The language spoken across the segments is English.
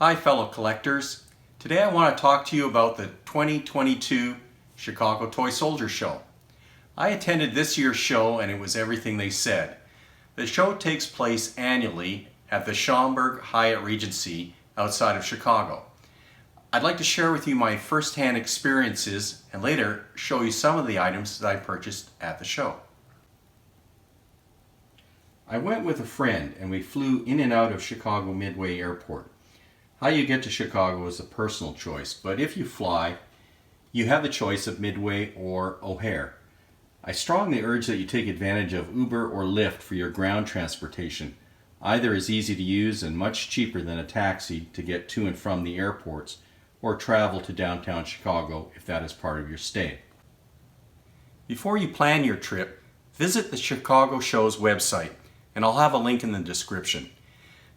Hi fellow collectors. Today I want to talk to you about the 2022 Chicago Toy Soldier Show. I attended this year's show and it was everything they said. The show takes place annually at the Schaumburg Hyatt Regency outside of Chicago. I'd like to share with you my first-hand experiences and later show you some of the items that I purchased at the show. I went with a friend and we flew in and out of Chicago Midway Airport. How you get to Chicago is a personal choice, but if you fly, you have the choice of Midway or O'Hare. I strongly urge that you take advantage of Uber or Lyft for your ground transportation. Either is easy to use and much cheaper than a taxi to get to and from the airports or travel to downtown Chicago if that is part of your stay. Before you plan your trip, visit the Chicago Show's website, and I'll have a link in the description.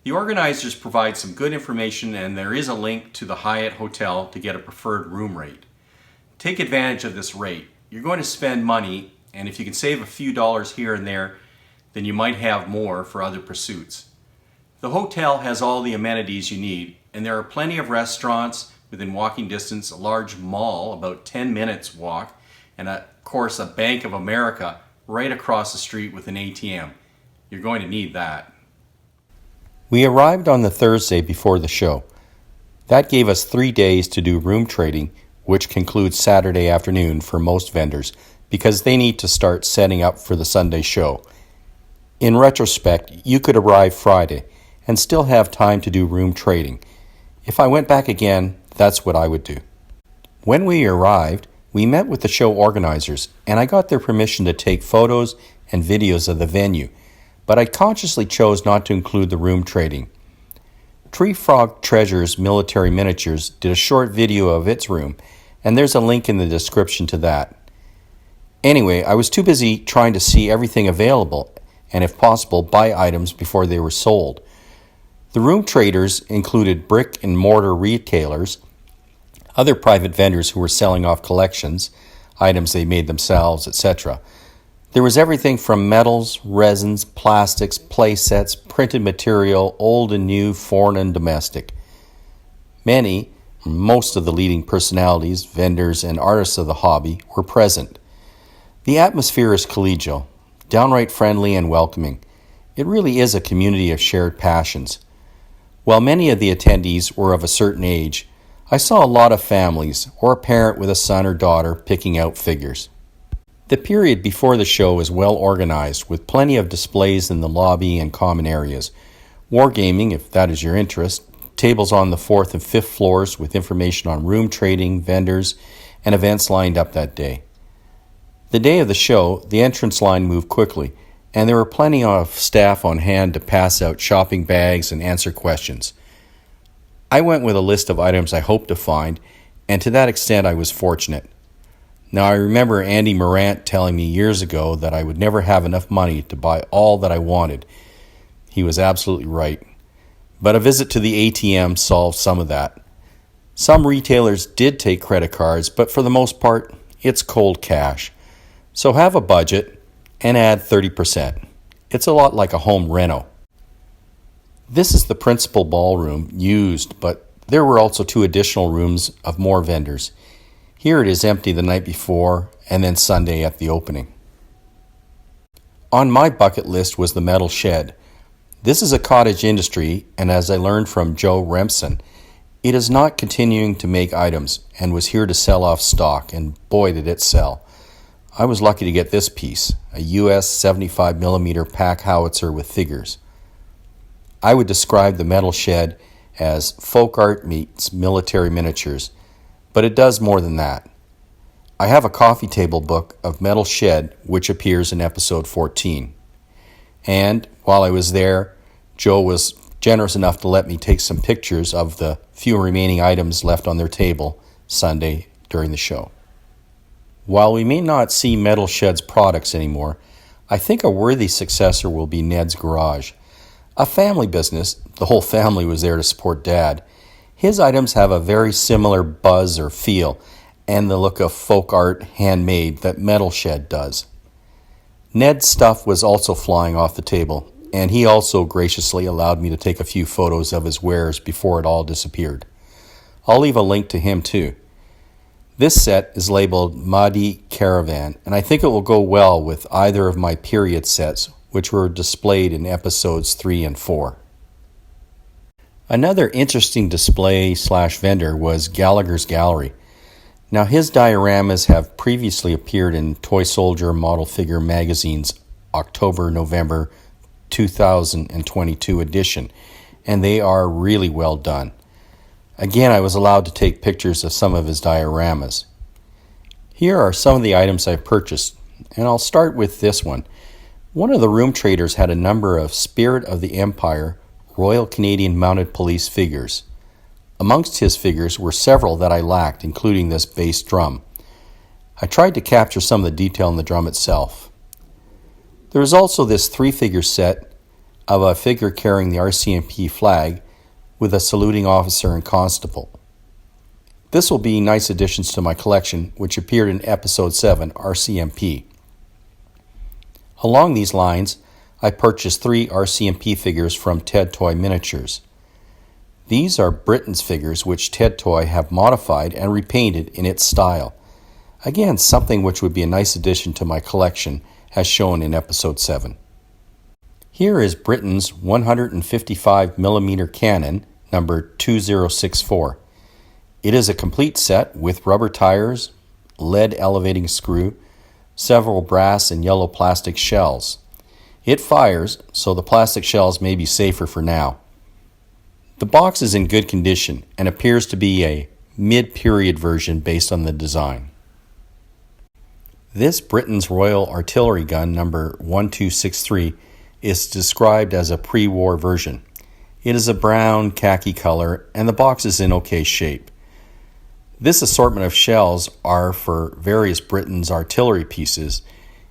The organizers provide some good information and there is a link to the Hyatt Hotel to get a preferred room rate. Take advantage of this rate. You're going to spend money, and if you can save a few dollars here and there, then you might have more for other pursuits. The hotel has all the amenities you need, and there are plenty of restaurants within walking distance, a large mall about 10 minutes walk, and of course a Bank of America right across the street with an ATM. You're going to need that. We arrived on the Thursday before the show. That gave us 3 days to do room trading, which concludes Saturday afternoon for most vendors because they need to start setting up for the Sunday show. In retrospect, you could arrive Friday and still have time to do room trading. If I went back again, that's what I would do. When we arrived, we met with the show organizers and I got their permission to take photos and videos of the venue, but I consciously chose not to include the room trading. Tree Frog Treasures Military Miniatures did a short video of its room, and there's a link in the description to that. Anyway, I was too busy trying to see everything available, and if possible, buy items before they were sold. The room traders included brick and mortar retailers, other private vendors who were selling off collections, items they made themselves, etc. There was everything from metals, resins, plastics, play sets, printed material, old and new, foreign and domestic. Most of the leading personalities, vendors, and artists of the hobby were present. The atmosphere is collegial, downright friendly and welcoming. It really is a community of shared passions. While many of the attendees were of a certain age, I saw a lot of families or a parent with a son or daughter picking out figures. The period before the show is well organized with plenty of displays in the lobby and common areas. Wargaming, if that is your interest, tables on the 4th and 5th floors with information on room trading, vendors, and events lined up that day. The day of the show, the entrance line moved quickly, and there were plenty of staff on hand to pass out shopping bags and answer questions. I went with a list of items I hoped to find, and to that extent I was fortunate. Now, I remember Andy Morant telling me years ago that I would never have enough money to buy all that I wanted. He was absolutely right. But a visit to the ATM solved some of that. Some retailers did take credit cards, but for the most part, it's cold cash. So have a budget and add 30%. It's a lot like a home reno. This is the principal ballroom used, but there were also 2 additional rooms of more vendors. Here it is empty the night before and then Sunday at the opening. On my bucket list was the metal shed. This is a cottage industry, and as I learned from Joe Remsen, it is not continuing to make items and was here to sell off stock, and boy did it sell. I was lucky to get this piece, a US 75mm pack howitzer with figures. I would describe the metal shed as folk art meets military miniatures, but it does more than that. I have a coffee table book of Metal Shed, which appears in episode 14. And while I was there, Joe was generous enough to let me take some pictures of the few remaining items left on their table Sunday during the show. While we may not see Metal Shed's products anymore, I think a worthy successor will be Ned's Garage. A family business, the whole family was there to support Dad. His items have a very similar buzz or feel and the look of folk art handmade that Metal Shed does. Ned's stuff was also flying off the table, and he also graciously allowed me to take a few photos of his wares before it all disappeared. I'll leave a link to him too. This set is labeled Mahdi Caravan, and I think it will go well with either of my period sets, which were displayed in episodes 3 and 4. Another interesting display/vendor was Gallagher's Gallery. Now, his dioramas have previously appeared in Toy Soldier Model Figure Magazine's October-November 2022 edition, and they are really well done. Again, I was allowed to take pictures of some of his dioramas. Here are some of the items I've purchased, and I'll start with this one. One of the room traders had a number of Spirit of the Empire Royal Canadian Mounted Police figures. Amongst his figures were several that I lacked, including this bass drum. I tried to capture some of the detail in the drum itself. There is also this 3-figure set of a figure carrying the RCMP flag with a saluting officer and constable. This will be nice additions to my collection, which appeared in Episode 7, RCMP. Along these lines, I purchased 3 RCMP figures from Ted Toy Miniatures. These are Britain's figures which Ted Toy have modified and repainted in its style. Again, something which would be a nice addition to my collection as shown in Episode 7. Here is Britain's 155mm Canon, number 2064. It is a complete set with rubber tires, lead elevating screw, several brass and yellow plastic shells. It fires, so the plastic shells may be safer for now. The box is in good condition and appears to be a mid-period version based on the design. This Britain's Royal Artillery gun number 1263 is described as a pre-war version. It is a brown khaki color and the box is in okay shape. This assortment of shells are for various Britain's artillery pieces.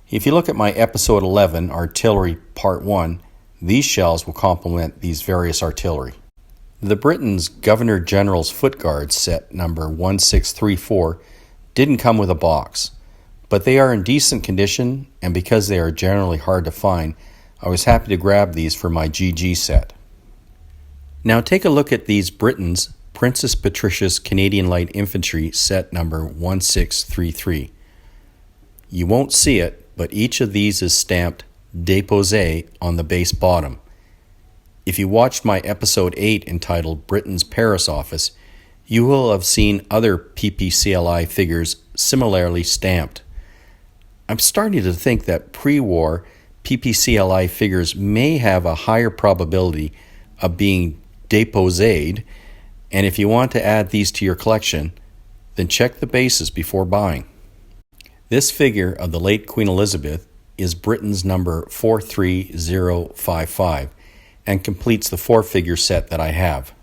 If you look at my episode 11, Artillery Part 1, these shells will complement these various artillery. The Britain's Governor General's Foot Guards set number 1634 didn't come with a box, but they are in decent condition, and because they are generally hard to find, I was happy to grab these for my GG set. Now take a look at these Britain's Princess Patricia's Canadian Light Infantry set number 1633. You won't see it, but each of these is stamped Déposé on the base bottom. If you watched my episode 8 entitled Britain's Paris Office, you will have seen other PPCLI figures similarly stamped. I'm starting to think that pre-war PPCLI figures may have a higher probability of being déposed, and if you want to add these to your collection, then check the bases before buying. This figure of the late Queen Elizabeth is Britain's number 43055 and completes the 4-figure set that I have.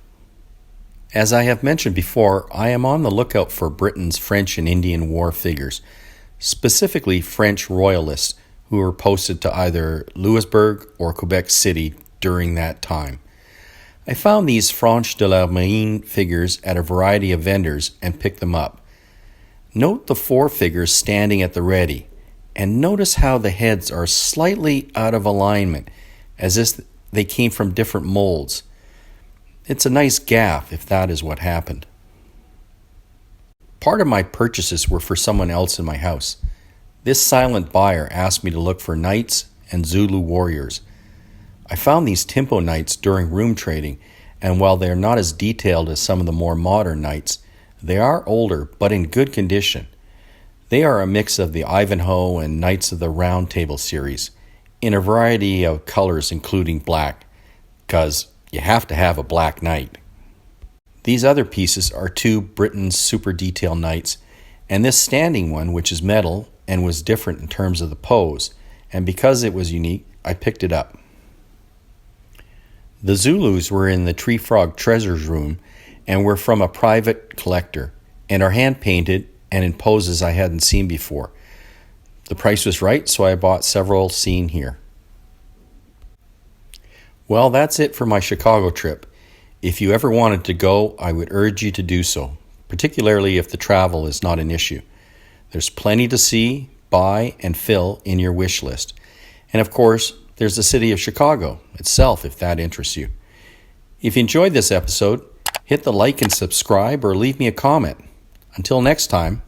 As I have mentioned before, I am on the lookout for Britain's French and Indian War figures, specifically French royalists who were posted to either Louisbourg or Quebec City during that time. I found these Franche de la Marine figures at a variety of vendors and picked them up. Note the 4 figures standing at the ready, and notice how the heads are slightly out of alignment, as if they came from different molds. It's a nice gaffe if that is what happened. Part of my purchases were for someone else in my house. This silent buyer asked me to look for knights and Zulu warriors. I found these Timpo knights during room trading, and while they are not as detailed as some of the more modern knights, they are older but in good condition. They are a mix of the Ivanhoe and Knights of the Round Table series, in a variety of colors including black, because you have to have a black knight. These other pieces are 2 Britain's Super Detail knights, and this standing one, which is metal and was different in terms of the pose, and because it was unique, I picked it up. The Zulus were in the Tree Frog Treasures room and were from a private collector and are hand-painted and in poses I hadn't seen before. The price was right, so I bought several seen here. Well, that's it for my Chicago trip. If you ever wanted to go, I would urge you to do so, particularly if the travel is not an issue. There's plenty to see, buy, and fill in your wish list. And of course, there's the city of Chicago itself, if that interests you. If you enjoyed this episode, hit the like and subscribe or leave me a comment. Until next time,